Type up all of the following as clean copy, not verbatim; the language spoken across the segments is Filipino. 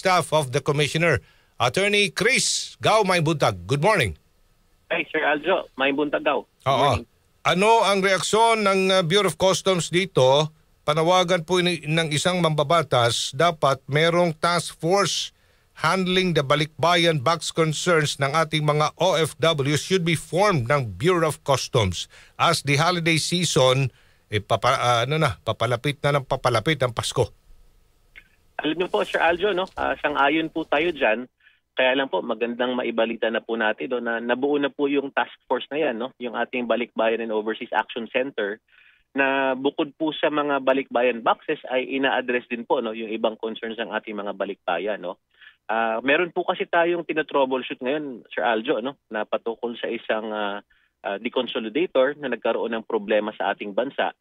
Staff of the Commissioner, Attorney Chris Gao Maybuntag. Good morning. Hey, Sir Aljo, Maybuntag daw. Oo. Ano ang reaksyon ng Bureau of Customs dito? Panawagan po ng isang mambabatas, dapat merong task force handling the balikbayan box concerns ng ating mga OFW should be formed ng Bureau of Customs as the holiday season papalapit na ng papalapit ang Pasko. Alam niyo po, Sir Aljo, no? Sang-ayon po tayo dyan. Kaya lang po, magandang maibalita na po natin na nabuo na po yung task force na yan, no? Yung ating Balikbayan and Overseas Action Center, na bukod po sa mga balikbayan boxes ay ina-address din po, no, yung ibang concerns ng ating mga balikbayan, no? Meron po kasi tayong tinatroubleshoot ngayon, Sir Aljo, no, na patukol sa isang deconsolidator na nagkaroon ng problema sa ating bansa.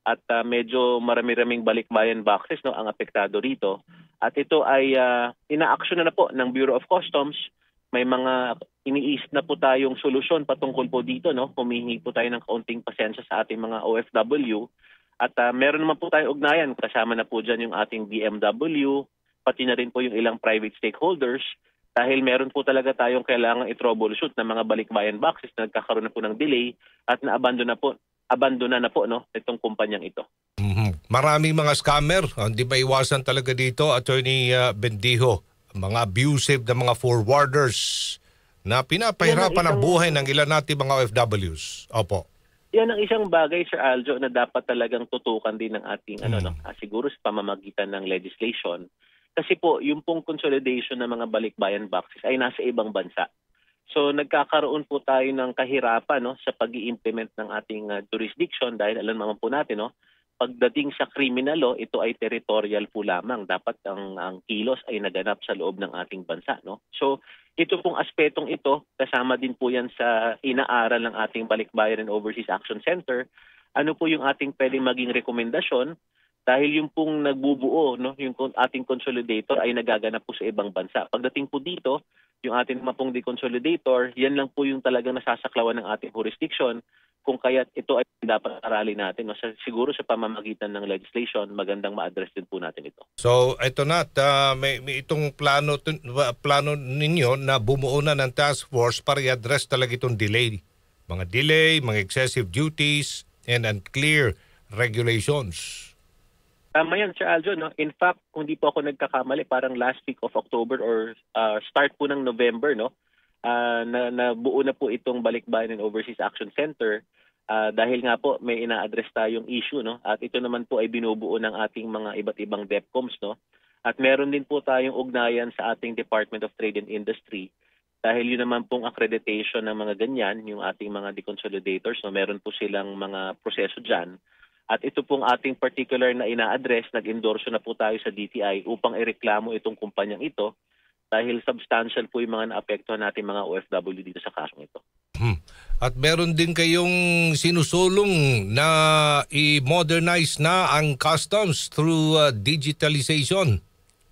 At medyo marami-raming balikbayan boxes, no, ang apektado rito. At ito ay ina-action na po ng Bureau of Customs. May mga iniisip na po tayong solusyon patungkol po dito, no. Humihingi po tayo ng kaunting pasensya sa ating mga OFW. At meron naman po tayong ugnayan. Kasama na po dyan yung ating BMW, pati na rin po yung ilang private stakeholders. Dahil meron po talaga tayong kailangang i-troubleshoot ng mga balikbayan boxes na nagkakaroon na po ng delay at na-abandona na po, no, itong kumpanyang ito. Maraming mga scammer, hindi ba iwasan talaga dito, Attorney Bendijo, mga abusive na mga forwarders na pinapahirapan ang buhay ng ilan natin mga OFWs. Opo. Yan ang isang bagay, Sir Aljo, na dapat talagang tutukan din ng ating siguro sa pamamagitan ng legislation. Kasi po, yung pong consolidation ng mga balikbayan boxes ay nasa ibang bansa. So nagkakaroon po tayo ng kahirapan, no, sa pag-i-implement ng ating jurisdiction dahil alam naman po natin, no, pagdating sa criminal law, ito ay territorial po lamang. Dapat ang kilos ay naganap sa loob ng ating bansa, no. So ito pong aspetong ito, kasama din po yan sa inaaral ng ating Balikbayan and Overseas Action Center. Ano po yung ating pwedeng maging rekomendasyon? Dahil yung pong nagbubuo, no, yung ating consolidator ay nagaganap po sa ibang bansa. Pagdating po dito, yung ating mapong deconsolidator, yan lang po yung talagang nasasaklawan ng ating jurisdiction. Kung kaya ito ay dapat aralin natin. No? Siguro sa pamamagitan ng legislation, magandang ma-address din po natin ito. So ito na, may itong plano ninyo na bumuo na ng task force para i-address talaga itong delay. Mga delay, mga excessive duties, and unclear regulations. Tama yan, Sir Aljo. No? In fact, kung di po ako nagkakamali, parang last week of October or start po ng November, no? Nabuo na po itong Balikbayan and Overseas Action Center dahil nga po may ina-address tayong issue, no? At ito naman po ay binubuo ng ating mga iba't ibang DepComs, no? At meron din po tayong ugnayan sa ating Department of Trade and Industry dahil yun naman pong accreditation ng mga ganyan, yung ating mga deconsolidators, no? Meron po silang mga proseso dyan. At ito pong ating particular na ina-address, nag-endorso na po tayo sa DTI upang ireklamo itong kumpanyang ito dahil substantial po yung mga naapektuhan natin mga OFW dito sa kasong ito. At meron din kayong sinusulong na i-modernize na ang customs through digitalization.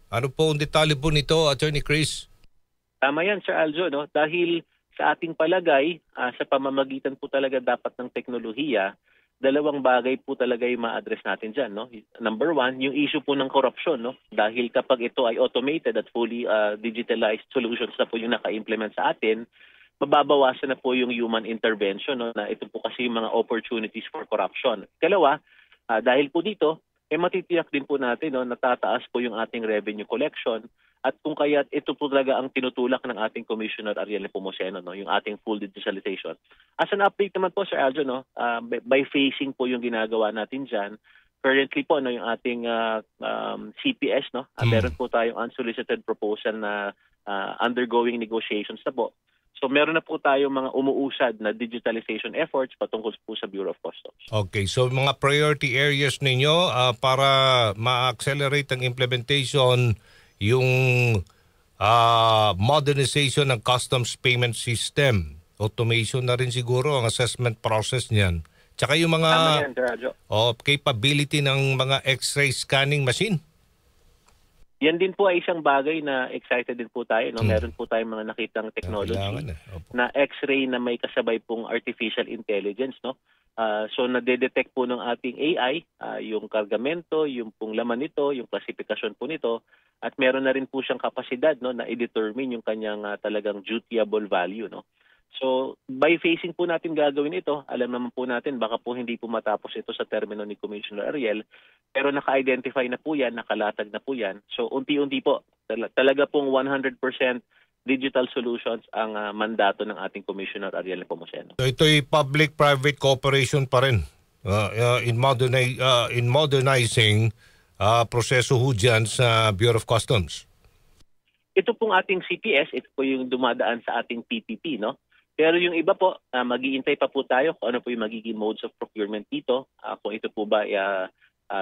Ano po ang detalye po nito, Attorney Chris? Tama yan, Sir Aljo. No? Dahil sa ating palagay, sa pamamagitan po talaga dapat ng teknolohiya, dalawang bagay po talaga yung ma-address natin dyan. No? Number one, yung issue po ng corruption. No? Dahil kapag ito ay automated at fully digitalized solutions na po yung naka-implement sa atin, mababawasan na po yung human intervention. No? Na ito po kasi yung mga opportunities for corruption. Kalawa, dahil po dito, matitiyak din po natin, no, natataas po yung ating revenue collection. At kung kaya ito po talaga ang tinutulak ng ating Commissioner Ariel Nepomuceno, no, yung ating full digitalization. As an update naman po, Sir Aljo, no, by phasing po yung ginagawa natin dyan. Currently po, no, yung ating CPS, no, meron po tayong unsolicited proposal na undergoing negotiations na po. So meron na po tayong mga umuusad na digitalization efforts patungkol po sa Bureau of Customs. Okay, so mga priority areas ninyo para ma-accelerate ang implementation, yung modernization ng customs payment system, automation na rin siguro ang assessment process niyan. Tsaka yung mga capability ng mga X-ray scanning machine. Yan din po ay isang bagay na excited din po tayo. No? Meron po tayong mga nakitang technology na X-ray na may kasabay pong artificial intelligence. No? So nade-detect po ng ating AI yung kargamento, yung pong laman nito, yung klasifikasyon po nito, at meron na rin po siyang kapasidad, no, na i-determine yung kanyang talagang dutiable value. No? So by facing po natin gagawin ito, alam naman po natin baka po hindi po matapos ito sa termino ni Commissioner Ariel, pero naka-identify na po yan, nakalatag na po yan. So unti-unti po, talaga pong 100% digital solutions ang mandato ng ating Commissioner Ariel Nepomuceno. So ito'y public-private cooperation pa rin in modernizing proseso ho dyan sa Bureau of Customs. Ito pong ating CPS, ito po yung dumadaan sa ating PPP, no? Pero yung iba po, mag-iintay pa po tayo kung ano po yung magiging modes of procurement dito. Kung ito po ba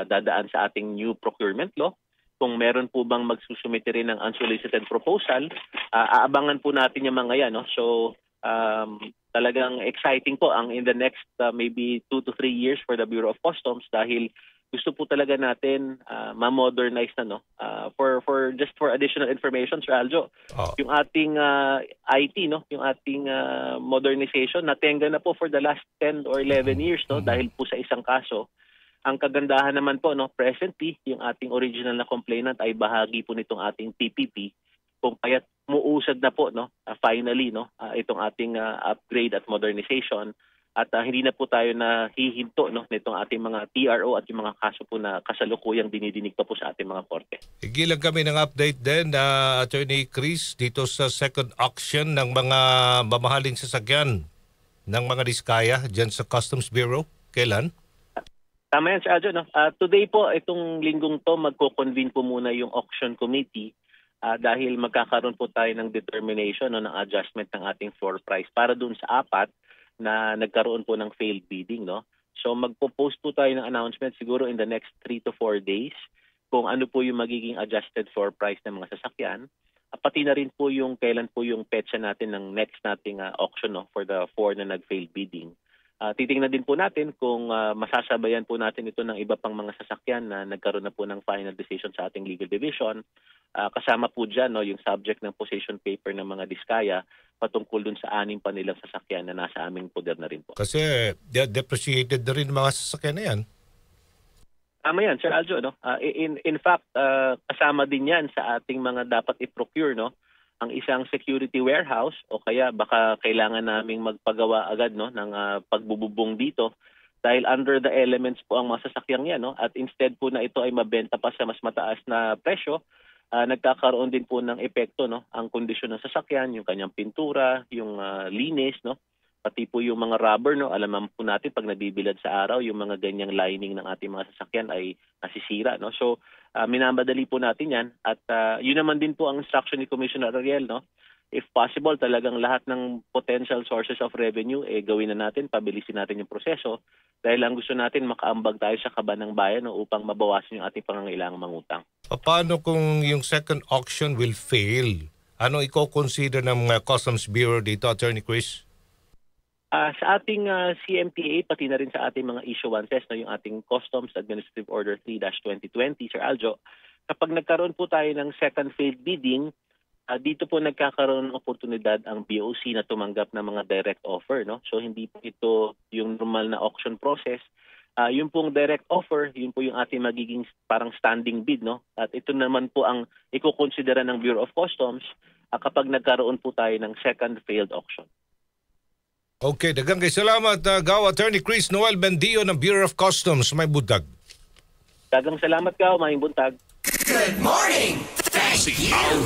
dadaan sa ating new procurement law. Kung meron po bang magsusumite rin ng unsolicited proposal, aabangan po natin yung mga yan. No? So talagang exciting po ang in the next maybe 2 to 3 years for the Bureau of Customs dahil gusto po talaga natin ma-modernize na, no? For additional information, Sir Aljo, yung ating IT, no, yung ating modernization natenga na po for the last 10 or 11 years, no, dahil po sa isang kaso. Ang kagandahan naman po, no, presently yung ating original na complainant ay bahagi po nitong ating TPP, kung kaya't muusad na po, no, finally, no, itong ating upgrade at modernization. At hindi na po tayo nahihinto, no, nitong ating mga TRO at yung mga kaso po na kasalukuyang dinidinig pa po sa ating mga korte. Higilan kami ng update din na Attorney Chris dito sa second auction ng mga mamahaling sasakyan ng mga diskaya dyan sa Customs Bureau. Kailan? Tama yan, Sir Aljo. No? Today po, itong linggong to, magko-convene po muna yung auction committee dahil magkakaroon po tayo ng determination, no, ng adjustment ng ating floor price para dun sa 4 na nagkaroon po ng failed bidding, no? So magpo-post po tayo ng announcement siguro in the next 3 to 4 days kung ano po yung magiging adjusted floor price ng mga sasakyan. Pati na rin po yung kailan po yung petsa natin ng next nating auction, no, for the 4 na nag-failed bidding. Titingnan din po natin kung masasabayan po natin ito ng iba pang mga sasakyan na nagkaroon na po ng final decision sa ating legal division. Kasama po dyan, no, yung subject ng position paper ng mga diskaya patungkol dun sa 6 pa nilang sasakyan na nasa aming poder na rin po. Kasi depreciated na rin mga sasakyan na yan. Tama yan, Sir Aljo. No? In fact, kasama din yan sa ating mga dapat i-procure, no? Ang isang security warehouse o kaya baka kailangan naming magpagawa agad, no, ng pagbububong dito dahil under the elements po ang mga sasakyang yan. No? At instead po na ito ay mabenta pa sa mas mataas na presyo, nagkakaroon din po ng epekto, no, ang kondisyon ng sasakyan, yung kanyang pintura, yung linis, no, pati po yung mga rubber, no, alam po natin pag nabibilad sa araw yung mga ganyang lining ng ating mga sasakyan ay nasisira, no. So minamadali po natin yan at yun naman din po ang instruction ni Commissioner Ariel, no. If possible, talagang lahat ng potential sources of revenue gawin na natin, pabilisin natin yung proseso dahil ang gusto natin makaambag tayo sa kaban ng bayan, no, upang mabawasan yung ating pangangailangang mangutang. Paano kung yung second auction will fail? Ano i-consider ng Customs Bureau dito, Attorney Chris? Sa ating CMTA, pati na rin sa ating mga issuances, no, yung ating Customs Administrative Order 3-2020, Sir Aljo, kapag nagkaroon po tayo ng second failed bidding, dito po nagkakaroon ng oportunidad ang BOC na tumanggap ng mga direct offer, no? So hindi po ito yung normal na auction process. Yung pong direct offer, yun po yung ating magiging parang standing bid, no? At ito naman po ang ikukonsidera ng Bureau of Customs kapag nagkaroon po tayo ng second failed auction. Okay, daghang kay salamat, Gaw Attorney Chris Noel Bendio ng Bureau of Customs. May buntag. Daghang salamat, Gaw. May buntag. Good morning. Thank you.